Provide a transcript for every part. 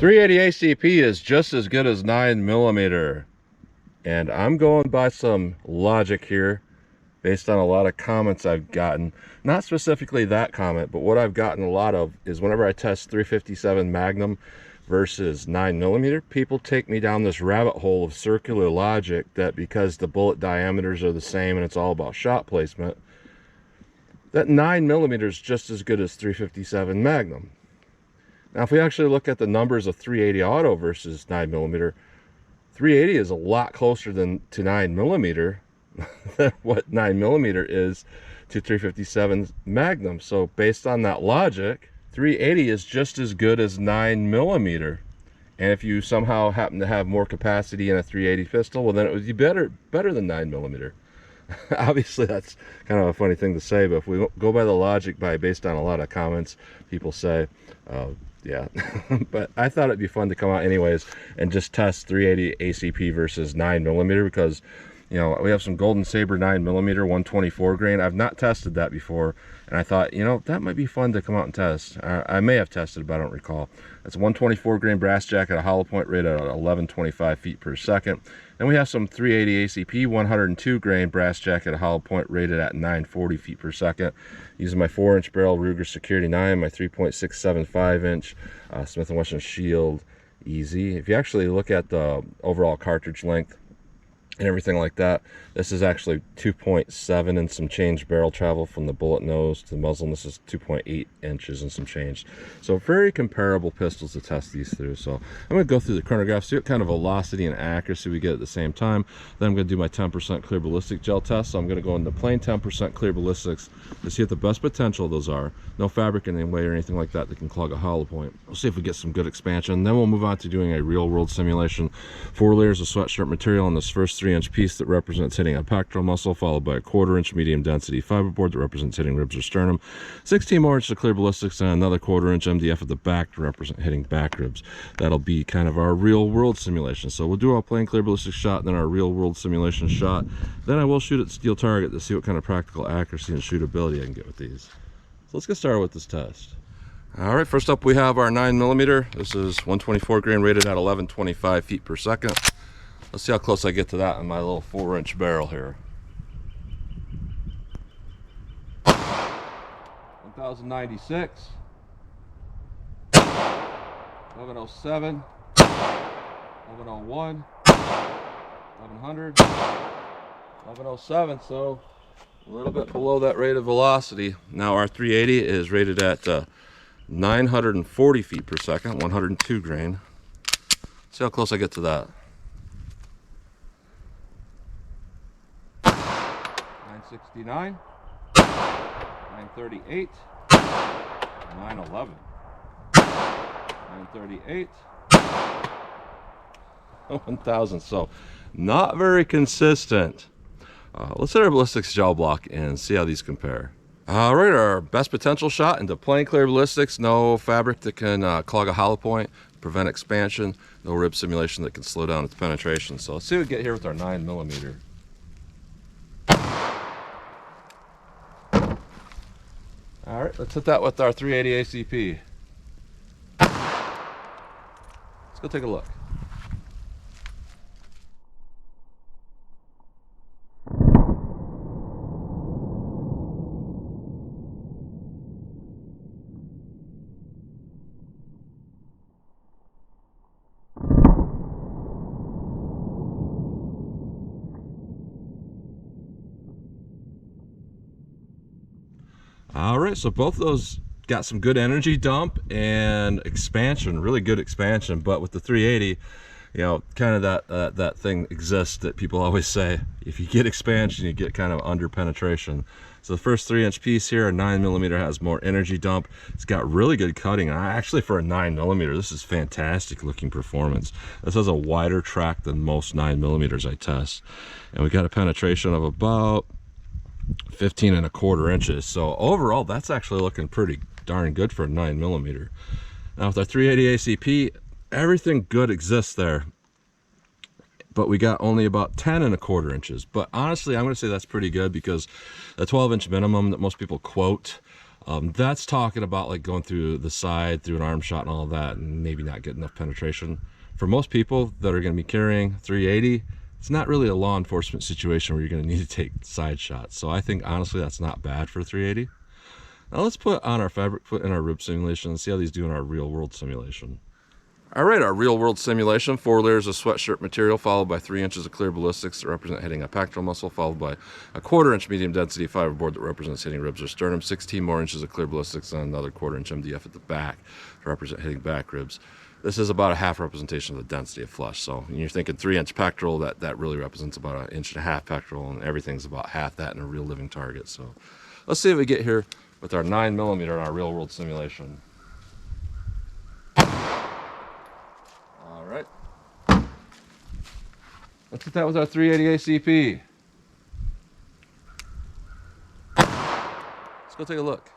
380 ACP is just as good as 9mm, and I'm going by some logic here based on a lot of comments I've gotten. Not specifically that comment, but what I've gotten a lot of is whenever I test 357 Magnum versus 9mm, people take me down this rabbit hole of circular logic that because the bullet diameters are the same and it's all about shot placement, that 9mm is just as good as 357 Magnum. Now, if we actually look at the numbers of 380 auto versus 9mm, 380 is a lot closer to 9mm than what 9mm is to 357 Magnum. So based on that logic, 380 is just as good as 9mm. And if you somehow happen to have more capacity in a 380 pistol, well, then it would be better than 9mm. Obviously, that's kind of a funny thing to say, but if we go by the logic based on a lot of comments, people say, yeah. But I thought it'd be fun to come out anyways and just test 380 ACP versus 9mm because, you know, we have some golden Saber 9mm 124 grain. I've not tested that before, and I thought, you know, that might be fun to come out and test. I may have tested, but I don't recall. It's a 124 grain brass jacket, a hollow point rated at 1125 feet per second. Then we have some 380 ACP 102 grain brass jacket, a hollow point rated at 940 feet per second. Using my 4-inch barrel Ruger Security 9, my 3.675-inch Smith & Wesson Shield Easy. If you actually look at the overall cartridge length and everything like that, this is actually 2.7 and some change barrel travel from the bullet nose to the muzzle, and this is 2.8 inches and some change. So very comparable pistols to test these through. So I'm going to go through the chronograph, see what kind of velocity and accuracy we get at the same time. Then I'm going to do my 10% clear ballistic gel test. So I'm going to go into plain 10% clear ballistics to see what the best potential of those are. No fabric in any way or anything like that that can clog a hollow point. We'll see if we get some good expansion. Then we'll move on to doing a real world simulation. 4 layers of sweatshirt material on this first 3-inch piece that represents hitting a pectoral muscle, followed by a 1/4-inch medium density fiberboard that represents hitting ribs or sternum, 16 more inches of clear ballistics, and another 1/4-inch MDF at the back to represent hitting back ribs. That'll be kind of our real world simulation. So we'll do our plain clear ballistic shot, then our real world simulation shot. Then I will shoot at steel target to see what kind of practical accuracy and shootability I can get with these. So let's get started with this test. All right, first up we have our 9mm. This is 124 grain rated at 1125 feet per second. Let's see how close I get to that in my little 4-inch barrel here. 1096, 1107, 1101, 1100, 1107. So a little bit below that rate of velocity. Now our 380 is rated at 940 feet per second, 102 grain. See how close I get to that. 969, 938, 911, 938, 1000. So not very consistent. Let's hit our ballistics gel block and see how these compare. All right, our best potential shot into plain clear ballistics. No fabric that can clog a hollow point, prevent expansion. No rib simulation that can slow down its penetration. So let's see what we get here with our 9mm. All right, let's hit that with our 380 ACP. Let's go take a look. All right, so both of those got some good energy dump and expansion, really good expansion. But with the 380, you know, kind of that thing exists that people always say, if you get expansion, you get kind of under penetration. So the first 3-inch piece here, a 9mm, has more energy dump. It's got really good cutting. And actually for a 9mm, this is fantastic looking performance. This has a wider track than most 9mm I test. And we got a penetration of about 15.25 inches. So overall, that's actually looking pretty darn good for a 9mm. Now with our 380 ACP, everything good exists there, but we got only about 10.25 inches. But honestly, I'm going to say that's pretty good because the 12-inch minimum that most people quote That's talking about like going through the side, through an arm shot and all that, and maybe not getting enough penetration. For most people that are going to be carrying 380, it's not really a law enforcement situation where you're going to need to take side shots. So I think honestly that's not bad for 380. Now let's put on our fabric foot in our rib simulation and see how these do in our real world simulation. All right, our real world simulation, 4 layers of sweatshirt material followed by 3 inches of clear ballistics that represent hitting a pectoral muscle, followed by a 1/4 inch medium density fiberboard that represents hitting ribs or sternum, 16 more inches of clear ballistics, and another 1/4 inch MDF at the back to represent hitting back ribs. This is about a half representation of the density of flesh. So when you're thinking 3-inch pectoral, that really represents about 1.5 inch pectoral, and everything's about half that in a real living target. So let's see if we get here with our 9mm in our real world simulation. All right. Let's get that with our 380 ACP. Let's go take a look.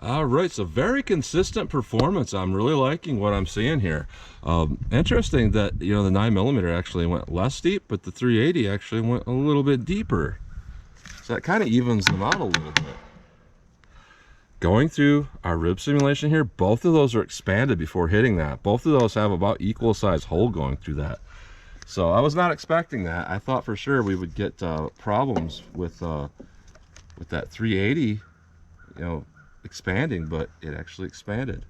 All right, so very consistent performance. I'm really liking what I'm seeing here. Interesting that, you know, the 9mm actually went less deep, but the 380 actually went a little bit deeper. So that kind of evens them out a little bit. Going through our rib simulation here, both of those are expanded before hitting that. Both of those have about equal size hole going through that. So I was not expecting that. I thought for sure we would get problems with that 380, you know, expanding, but it actually expanded.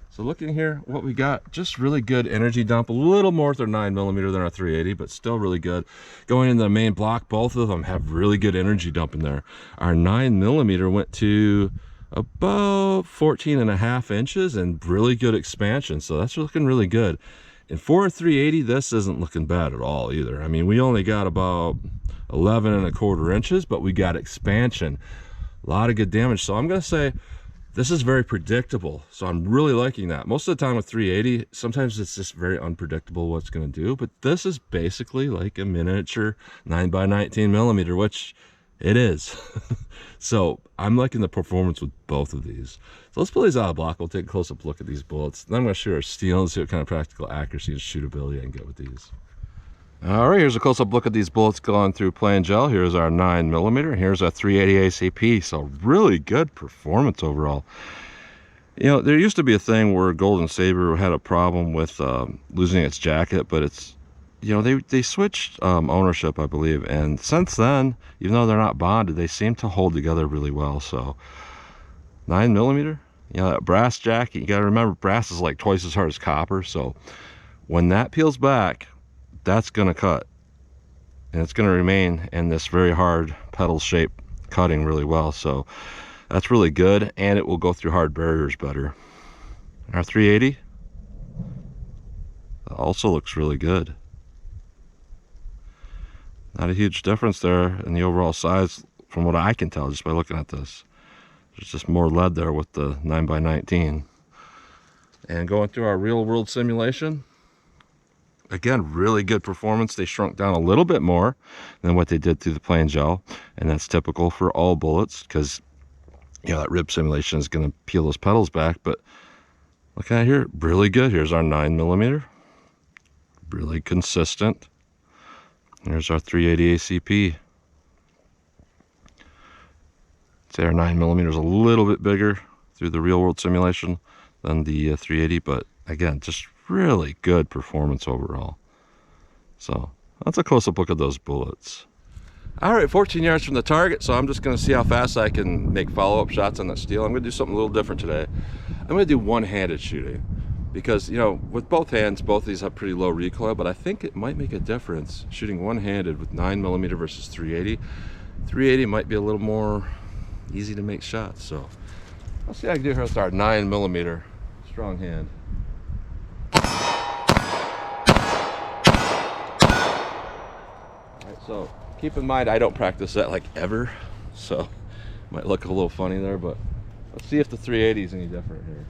So looking here, what we got, just really good energy dump, a little more with our 9mm than our 380, but still really good. Going into the main block, both of them have really good energy dump in there. Our 9mm went to about 14.5 inches and really good expansion, so that's looking really good. And for a 380, this isn't looking bad at all either. I mean, we only got about 11.25 inches, but we got expansion. A lot of good damage. So I'm going to say this is very predictable. So I'm really liking that. Most of the time with 380, sometimes it's just very unpredictable what it's going to do. But this is basically like a miniature 9x19mm, which it is. So I'm liking the performance with both of these. So let's pull these out of the block. We'll take a close-up look at these bullets. Then I'm going to shoot our steel and see what kind of practical accuracy and shootability I can get with these. All right, here's a close-up look at these bullets going through plain gel. Here's our 9mm. Here's our 380 ACP. So really good performance overall. You know, there used to be a thing where Golden Saber had a problem with losing its jacket, but it's, you know, they switched ownership, I believe, and since then, even though they're not bonded, they seem to hold together really well. So 9mm, you know, that brass jacket, you got to remember brass is like twice as hard as copper. So when that peels back, that's going to cut, and it's going to remain in this very hard petal shape, cutting really well. So that's really good, and it will go through hard barriers better. Our 380 also looks really good. Not a huge difference there in the overall size from what I can tell just by looking at this. There's just more lead there with the 9x19. And going through our real world simulation, again, really good performance. They shrunk down a little bit more than what they did through the plain gel, and that's typical for all bullets because, you know, that rib simulation is going to peel those petals back. But look at here, really good. Here's our 9mm, really consistent. Here's our 380 ACP. Say our 9mm is a little bit bigger through the real world simulation than the 380, but again, just really good performance overall. So that's a close-up look at those bullets. All right, 14 yards from the target, so I'm just going to see how fast I can make follow-up shots on that steel. I'm going to do something a little different today. I'm going to do one-handed shooting because, you know, with both hands, both of these have pretty low recoil, but I think it might make a difference shooting one-handed with 9mm versus 380. 380 might be a little more easy to make shots, so let's see how I can do here with our 9mm strong hand. So keep in mind, I don't practice that like ever, so it might look a little funny there, but let's see if the 380 is any different here.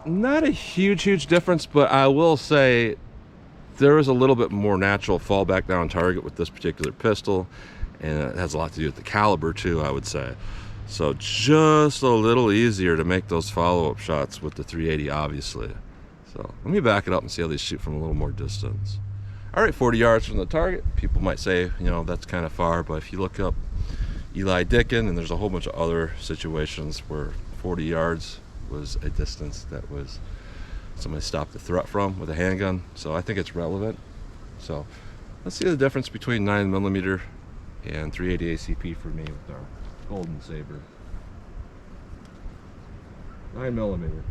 Not a huge difference, but I will say there is a little bit more natural fallback down target with this particular pistol, and it has a lot to do with the caliber too, I would say. So just a little easier to make those follow-up shots with the 380, obviously. So let me back it up and see how they shoot from a little more distance. All right, 40 yards from the target. People might say, you know, that's kind of far, but if you look up Eli Dickin, and there's a whole bunch of other situations where 40 yards was a distance that was somebody stopped the threat from with a handgun. So I think it's relevant. So let's see the difference between 9mm and 380 ACP for me with our golden Saber. 9mm.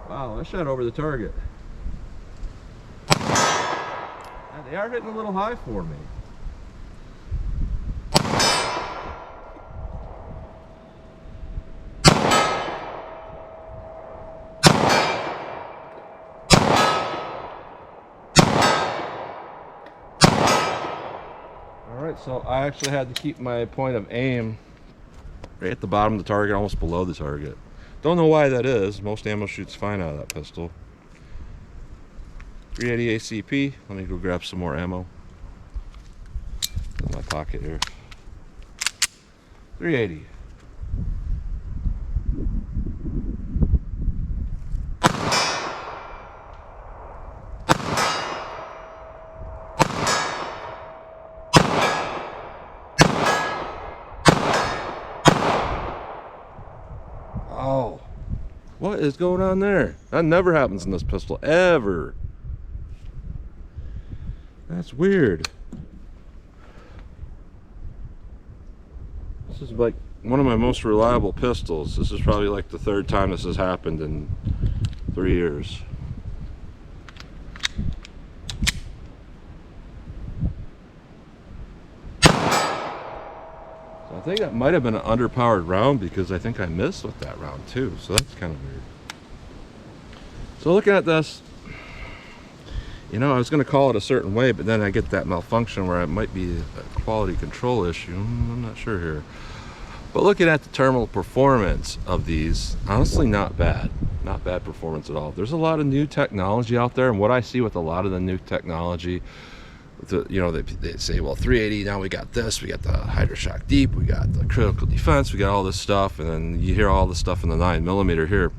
Wow, that shot over the target. And they are hitting a little high for me. Alright, so I actually had to keep my point of aim right at the bottom of the target, almost below the target. Don't know why that is. Most ammo shoots fine out of that pistol. 380 ACP. Let me go grab some more ammo in my pocket here. 380. Oh, what is going on there? That never happens in this pistol, ever. That's weird. This is like one of my most reliable pistols. This is probably like the third time this has happened in 3 years. I think that might have been an underpowered round because I think I missed with that round too, so that's kind of weird. So looking at this, you know, I was going to call it a certain way, but then I get that malfunction where it might be a quality control issue. I'm not sure here. But looking at the terminal performance of these, honestly not bad. Not bad performance at all. There's a lot of new technology out there, and what I see with a lot of the new technology, you know, they say, well, 380, now we got this, we got the Hydroshock Deep, we got the critical defense, we got all this stuff, and then you hear all this stuff in the 9mm here.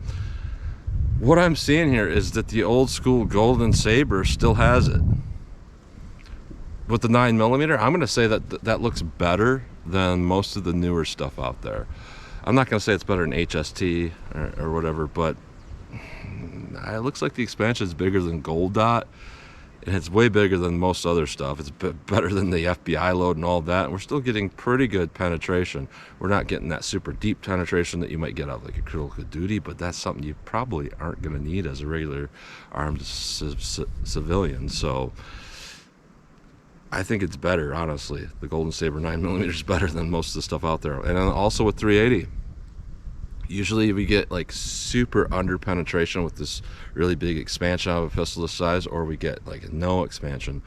What I'm seeing here is that the old school golden Saber still has it. With the 9mm, I'm going to say that that looks better than most of the newer stuff out there. I'm not going to say it's better than HST or whatever, but it looks like the expansion is bigger than Gold Dot. And it's way bigger than most other stuff. It's better than the FBI load and all that. And we're still getting pretty good penetration. We're not getting that super deep penetration that you might get out of like a critical duty, but that's something you probably aren't going to need as a regular armed civilian. So I think it's better, honestly. The Golden Saber 9mm is better than most of the stuff out there. And then also with 380. Usually we get like super under penetration with this really big expansion of a pistol this size, or we get like no expansion.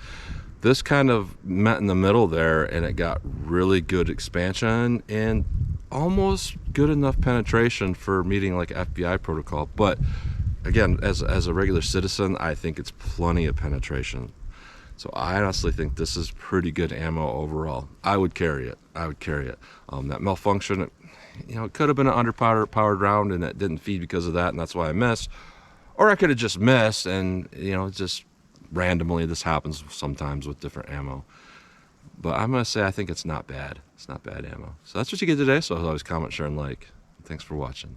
This kind of met in the middle there, and it got really good expansion and almost good enough penetration for meeting like FBI protocol. But again, as a regular citizen, I think it's plenty of penetration. So I honestly think this is pretty good ammo overall. I would carry it. I would carry it. That malfunction, you know, it could have been an underpowered round and it didn't feed because of that, and that's why I missed. Or I could have just missed, and you know, just randomly this happens sometimes with different ammo. But I'm gonna say I think it's not bad. It's not bad ammo. So that's what you get today. So as always, comment, share, and like. Thanks for watching.